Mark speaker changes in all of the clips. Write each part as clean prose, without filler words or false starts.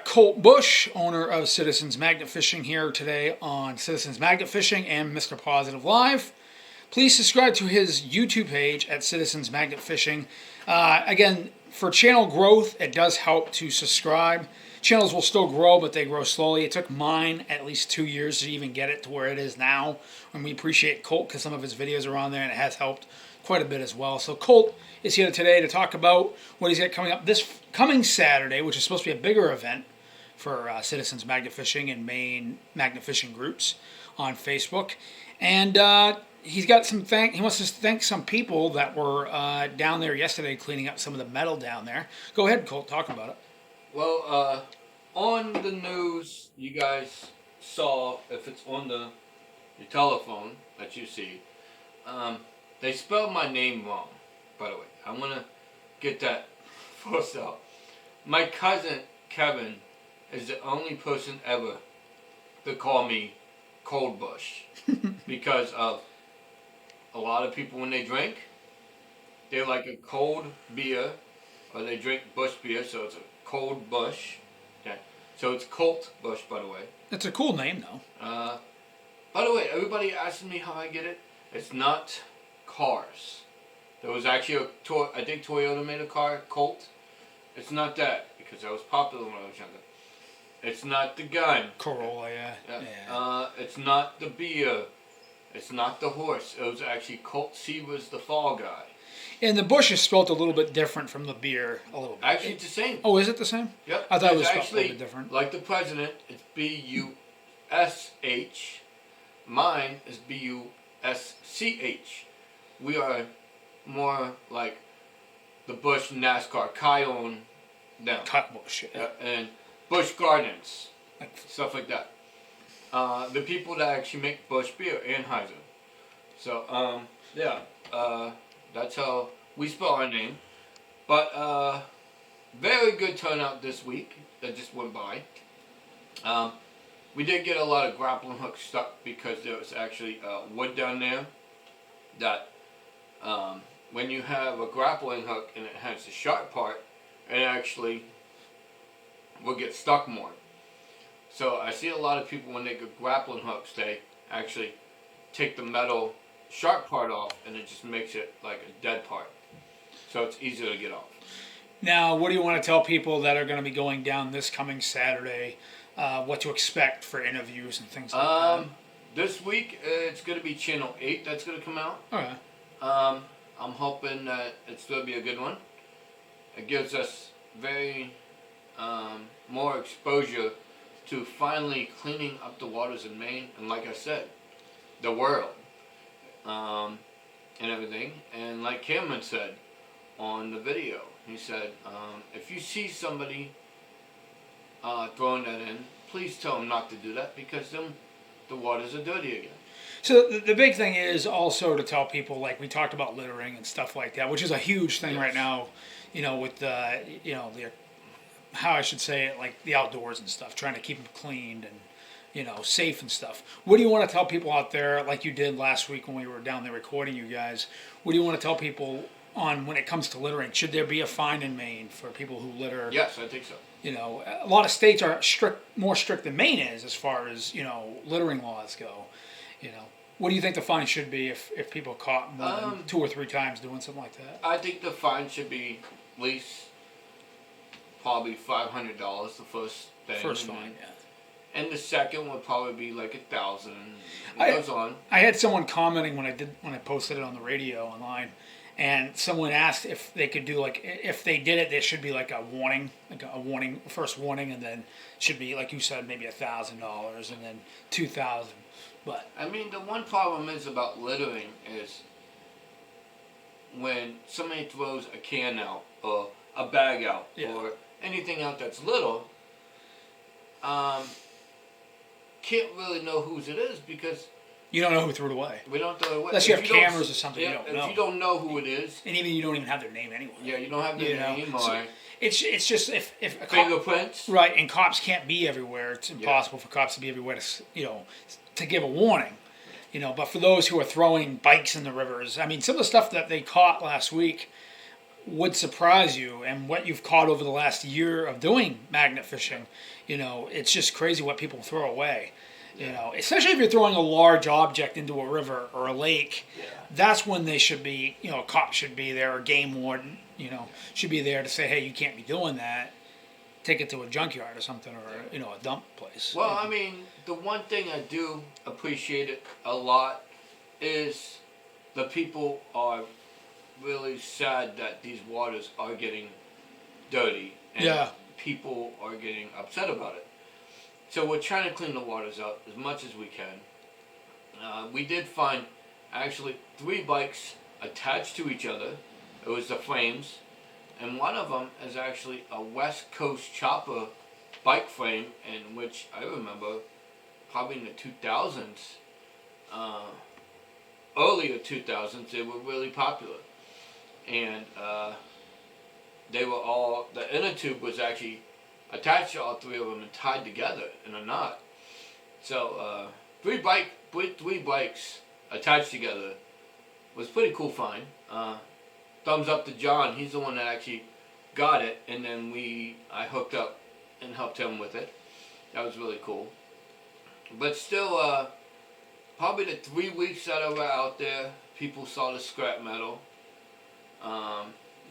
Speaker 1: Colt Bush, owner of Citizens Magnet Fishing, here today on Citizens Magnet Fishing and Mr. Positive Live. Please subscribe to his YouTube page at Citizens Magnet Fishing. Again, for channel growth, it does help to subscribe. Channels will still grow, but they grow slowly. It took mine at least 2 years to even get it to where it is now. And we appreciate Colt because some of his videos are on there and it has helped quite a bit as well. So Colt is here today to talk about what he's got coming up this coming Saturday, which is supposed to be a bigger event for Citizens Magnet Fishing and main magnet fishing groups on Facebook. And he's got some he wants to thank some people that were down there yesterday cleaning up some of the metal down there. Go ahead, Colt, talk about it.
Speaker 2: Well, on the news, you guys saw, if it's on your telephone that you see, they spelled my name wrong, by the way. I want to get that first out. My cousin, Kevin, is the only person ever to call me Cold Bush. Because of a lot of people when they drink, they like a cold beer, or they drink Bush beer, so it's a Cold Bush. Okay. So it's Colt Bush, by the way.
Speaker 1: It's a cool name, though.
Speaker 2: By the way, everybody asking me how I get it. It's not cars. There was actually I think Toyota made a car, Colt. It's not that, because that was popular when I was younger. It's not the gun.
Speaker 1: Corolla, yeah.
Speaker 2: It's not the beer. It's not the horse. It was actually Colt Seaver's the fall guy.
Speaker 1: And the Bush is spelled a little bit different from the beer, a little bit.
Speaker 2: Actually, it's the same.
Speaker 1: Oh, is it the same?
Speaker 2: Yep.
Speaker 1: I thought it was
Speaker 2: actually
Speaker 1: spelled a little bit different.
Speaker 2: Like the president, it's B-U-S-H. Mine is B-U-S-C-H. We are more like the Bush NASCAR, Kion down.
Speaker 1: Cut Bush, yeah.
Speaker 2: And Bush Gardens, stuff like that. The people that actually make Bush beer, Anheuser. So, that's how we spell our name. But very good turnout this week that just went by. We did get a lot of grappling hooks stuck because there was actually wood down there that when you have a grappling hook and it has the sharp part, it actually will get stuck more. So I see a lot of people when they get grappling hooks, they actually take the metal sharp part off and it just makes it like a dead part. So it's easier to get off.
Speaker 1: Now, what do you want to tell people that are going to be going down this coming Saturday, what to expect for interviews and things like that?
Speaker 2: This week, it's going to be Channel 8 that's going to come out.
Speaker 1: Okay.
Speaker 2: I'm hoping that it's going to be a good one. It gives us very more exposure to finally cleaning up the waters in Maine, and like I said, the world, and everything. And like Cameron said on the video, he said, if you see somebody throwing that in, please tell them not to do that, because then the waters are dirty again.
Speaker 1: So the big thing is also to tell people, like we talked about littering and stuff like that, which is a huge thing right now, with how I should say it, like the outdoors and stuff, trying to keep them cleaned and, safe and stuff. What do you want to tell people out there, like you did last week when we were down there recording you guys? What do you want to tell people on when it comes to littering? Should there be a fine in Maine for people who litter?
Speaker 2: Yes, I think so.
Speaker 1: A lot of states are more strict than Maine is as far as, littering laws go. What do you think the fine should be if people are caught more than 2 or 3 times doing something like that?
Speaker 2: I think the fine should be at least probably $500 the first thing.
Speaker 1: First fine, yeah.
Speaker 2: And the second would probably be like $1,000. It goes on.
Speaker 1: I had someone commenting when I posted it on the radio online, and someone asked if they could do if they did it, there should be like a warning, first warning, and then should be like you said, maybe $1,000 and then $2,000. But
Speaker 2: I mean, the one problem is about littering is when somebody throws a can out or a bag out or anything out that's little, can't really know whose it is because
Speaker 1: you don't know who threw it away.
Speaker 2: We don't throw it away.
Speaker 1: Unless you have cameras or something, you don't know.
Speaker 2: If you don't know who it is.
Speaker 1: And even you don't even have their name anyway.
Speaker 2: Yeah, you don't have their name or...
Speaker 1: So it's just if a
Speaker 2: fingerprints.
Speaker 1: Right, and cops can't be everywhere. It's impossible for cops to be everywhere to give a warning. But for those who are throwing bikes in the rivers, I mean, some of the stuff that they caught last week would surprise you, and what you've caught over the last year of doing magnet fishing, it's just crazy what people throw away. Especially if you're throwing a large object into a river or a lake, that's when they should be, a cop should be there, or game warden, should be there to say, hey, you can't be doing that. Take it to a junkyard or something, or a dump place.
Speaker 2: Well, I mean, the one thing I do appreciate it a lot is the people are really sad that these waters are getting dirty, and people are getting upset about it. So we're trying to clean the waters up as much as we can. We did find actually 3 bikes attached to each other. It was the frames. And one of them is actually a West Coast chopper bike frame, in which I remember probably in the 2000s, earlier 2000s, they were really popular. And they were all, the inner tube was actually attached to all 3 of them and tied together in a knot. So 3 bikes attached together was a pretty cool find. Thumbs up to John. He's the one that actually got it, and then I hooked up and helped him with it. That was really cool. But still, probably the 3 weeks that I was out there, people saw the scrap metal.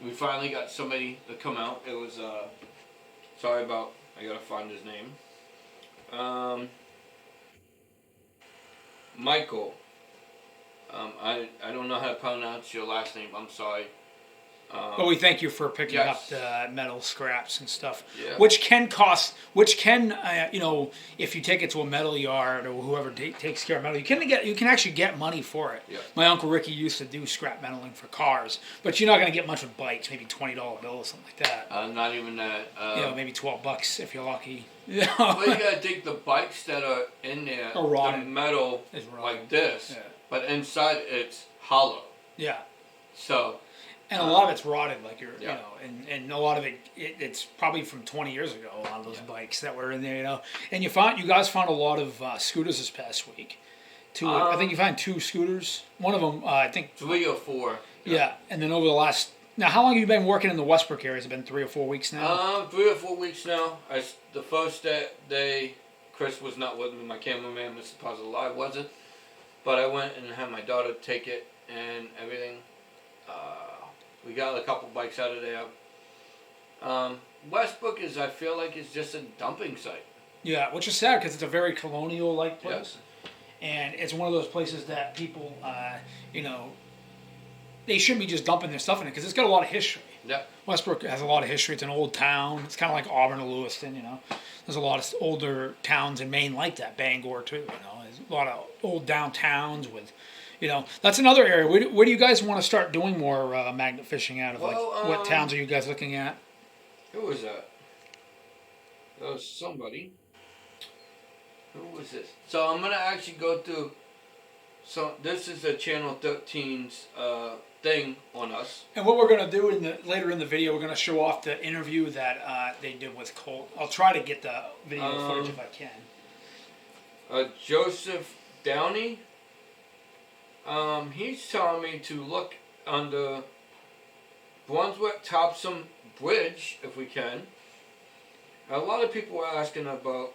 Speaker 2: We finally got somebody to come out. It was I gotta find his name. Michael. I don't know how to pronounce your last name. I'm sorry.
Speaker 1: But we thank you for picking up the metal scraps and stuff,
Speaker 2: yeah.
Speaker 1: which can, if you take it to a metal yard or whoever takes care of metal, you can actually get money for it.
Speaker 2: Yeah.
Speaker 1: My Uncle Ricky used to do scrap metaling for cars, but you're not going to get much with bikes, maybe $20 bill or something like that.
Speaker 2: Not even that.
Speaker 1: Maybe $12 if you're lucky.
Speaker 2: Well, you gotta think the bikes that are in there, the metal is like this, but inside it's hollow.
Speaker 1: Yeah.
Speaker 2: So.
Speaker 1: And a lot of it's rotted, and a lot of it's probably from 20 years ago. A lot of those bikes that were in there, And you guys found a lot of scooters this past week. I think you found 2 scooters. One of them, I think
Speaker 2: 3 or 4.
Speaker 1: Yeah, and then over the last. Now, how long have you been working in the Westbrook area? Has it been 3 or 4 weeks now?
Speaker 2: 3 or 4 weeks now. The first day, Chris was not with me. My cameraman, Mr. Positive Live, wasn't. But I went and had my daughter take it and everything. We got a couple bikes out of there. Westbrook I feel like, is just a dumping site.
Speaker 1: Yeah, which is sad because it's a very colonial-like place. Yeah. And it's one of those places that people, they shouldn't be just dumping their stuff in it because it's got a lot of history.
Speaker 2: Yeah.
Speaker 1: Westbrook has a lot of history. It's an old town. It's kind of like Auburn or Lewiston, There's a lot of older towns in Maine like that. Bangor, too, There's a lot of old downtowns with... that's another area. Where do you guys want to start doing more magnet fishing out of? What towns are you guys looking at?
Speaker 2: Who was that? That was somebody. Who was this? So I'm gonna actually go through. So this is the Channel 13's thing on us.
Speaker 1: And what we're gonna do later in the video, we're gonna show off the interview that they did with Colt. I'll try to get the video footage if I can.
Speaker 2: Joseph Downey. He's telling me to look under Brunswick Topsom Bridge, if we can. A lot of people are asking about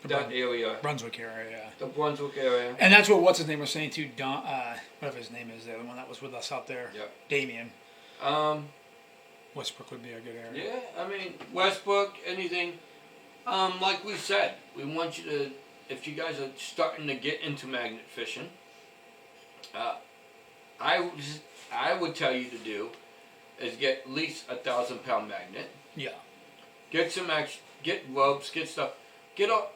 Speaker 2: that area.
Speaker 1: Brunswick area, yeah.
Speaker 2: The Brunswick area.
Speaker 1: And that's what, what's his name was saying too, Don, whatever his name is, the one that was with us out there.
Speaker 2: Yep.
Speaker 1: Damien. Westbrook would be a good area.
Speaker 2: Yeah, I mean, Westbrook, anything. Like we said, we want you to, if you guys are starting to get into magnet fishing, I would tell you to do is get at least 1,000-pound magnet.
Speaker 1: Yeah.
Speaker 2: Get some get ropes, get stuff.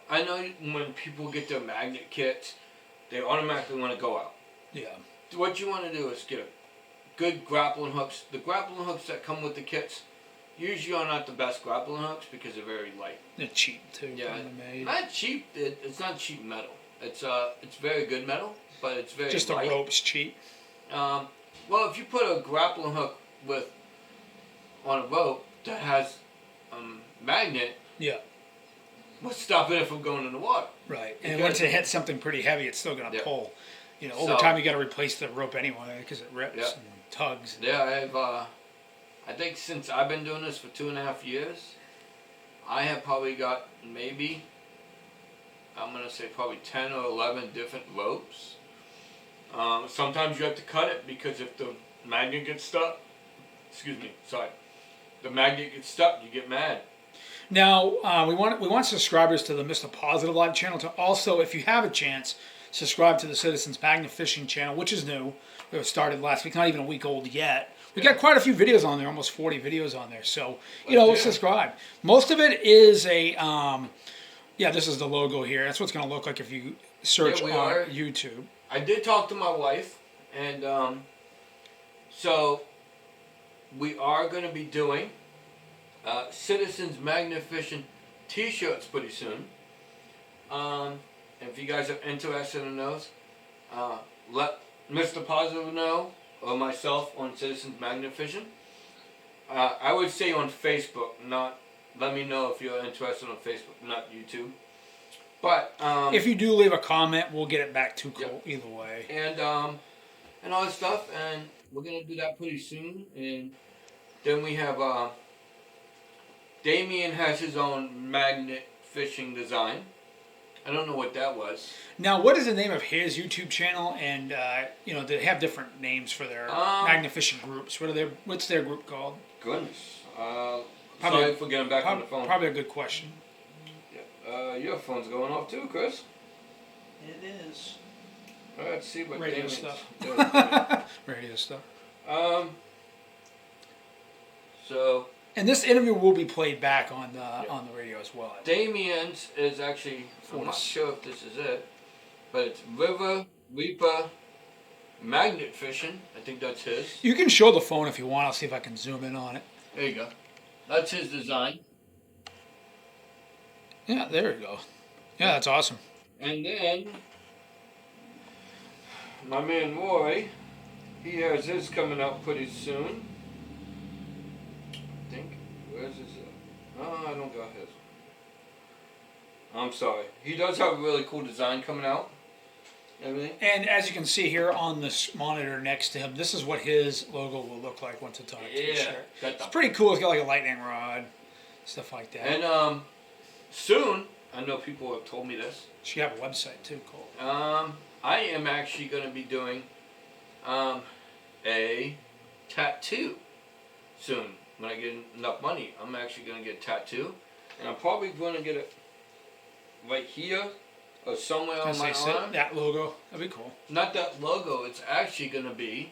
Speaker 2: I know when people get their magnet kits, they automatically want to go out.
Speaker 1: Yeah.
Speaker 2: What you want to do is get a good grappling hooks. The grappling hooks that come with the kits usually are not the best grappling hooks because they're very light.
Speaker 1: They're cheap too.
Speaker 2: Yeah. Not cheap. It's not cheap metal. It's very good metal, but it's very
Speaker 1: just
Speaker 2: light.
Speaker 1: The rope's cheap.
Speaker 2: Well, if you put a grappling hook on a rope that has magnet,
Speaker 1: yeah,
Speaker 2: what's stopping it from going in the water?
Speaker 1: Right, and once it hits something pretty heavy, it's still going to pull. Over time you got to replace the rope anyway because it rips and tugs.
Speaker 2: Yeah, I think since I've been doing this for 2.5 years, I have probably got maybe, I'm going to say probably 10 or 11 different ropes. Sometimes you have to cut it because if the magnet gets stuck, the magnet gets stuck, you get mad.
Speaker 1: Now, we want subscribers to the Mr. Positive Live channel to also, if you have a chance, subscribe to the Citizens Magnet Fishing channel, which is new. It started last week, not even a week old yet. We got quite a few videos on there, almost 40 videos on there. So, subscribe. Most of it is a, this is the logo here. That's what it's going to look like if you search on YouTube.
Speaker 2: I did talk to my wife, and so we are going to be doing Citizens Magnet Fishing t-shirts pretty soon. If you guys are interested in those, let Mr. Positive know, or myself on Citizens Magnet Fishing. I would say on Facebook, let me know if you're interested on Facebook, not YouTube. But
Speaker 1: if you do leave a comment, we'll get it back to Colt either way.
Speaker 2: And all that stuff, and we're gonna do that pretty soon. And then we have Damien has his own magnet fishing design. I don't know what that was.
Speaker 1: Now, what is the name of his YouTube channel? And they have different names for their magnet fishing groups. What's their group called?
Speaker 2: Goodness, sorry for getting back on the phone.
Speaker 1: Probably a good question.
Speaker 2: Your phone's going off too, Chris.
Speaker 3: It is.
Speaker 2: All right, let's see what
Speaker 1: radio
Speaker 2: Damien's
Speaker 1: stuff.
Speaker 2: doing.
Speaker 1: Radio stuff.
Speaker 2: So.
Speaker 1: And this interview will be played back on the radio as well.
Speaker 2: Damien's is actually, I'm not sure if this is it, but it's River Reaper Magnet Fishing. I think that's his.
Speaker 1: You can show the phone if you want. I'll see if I can zoom in on it.
Speaker 2: There you go. That's his design.
Speaker 1: Yeah, there you go. Yeah, that's awesome.
Speaker 2: And then my man Roy, he has his coming out pretty soon. I think. Where's his? Oh, I don't got his. I'm sorry. He does have a really cool design coming out. Everything.
Speaker 1: And as you can see here on this monitor next to him, this is what his logo will look like once it's on a t-shirt. It's pretty cool. It's got like a lightning rod, stuff like that.
Speaker 2: And soon, I know people have told me this.
Speaker 1: You have a website too, Cole.
Speaker 2: I am actually going to be doing a tattoo soon. When I get enough money, I'm actually going to get a tattoo. And I'm probably going to get it right here or somewhere on my arm.
Speaker 1: That logo. That'd be cool.
Speaker 2: Not that logo. It's actually going to be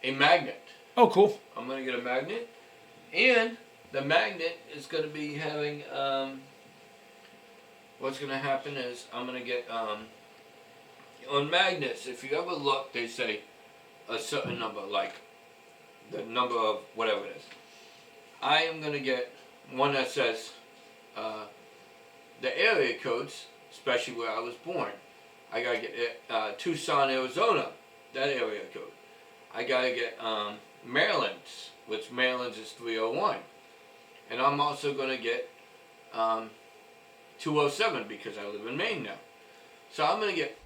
Speaker 2: a magnet.
Speaker 1: Oh, cool.
Speaker 2: I'm going to get a magnet. And the magnet is going to be having... what's going to happen is I'm going to get... on magnets, if you ever look, they say a certain number, like the number of whatever it is. I am going to get one that says the area codes, especially where I was born. I got to get Tucson, Arizona, that area code. I got to get Maryland's, which Maryland's is 301. And I'm also going to get 207 because I live in Maine now. So I'm going to get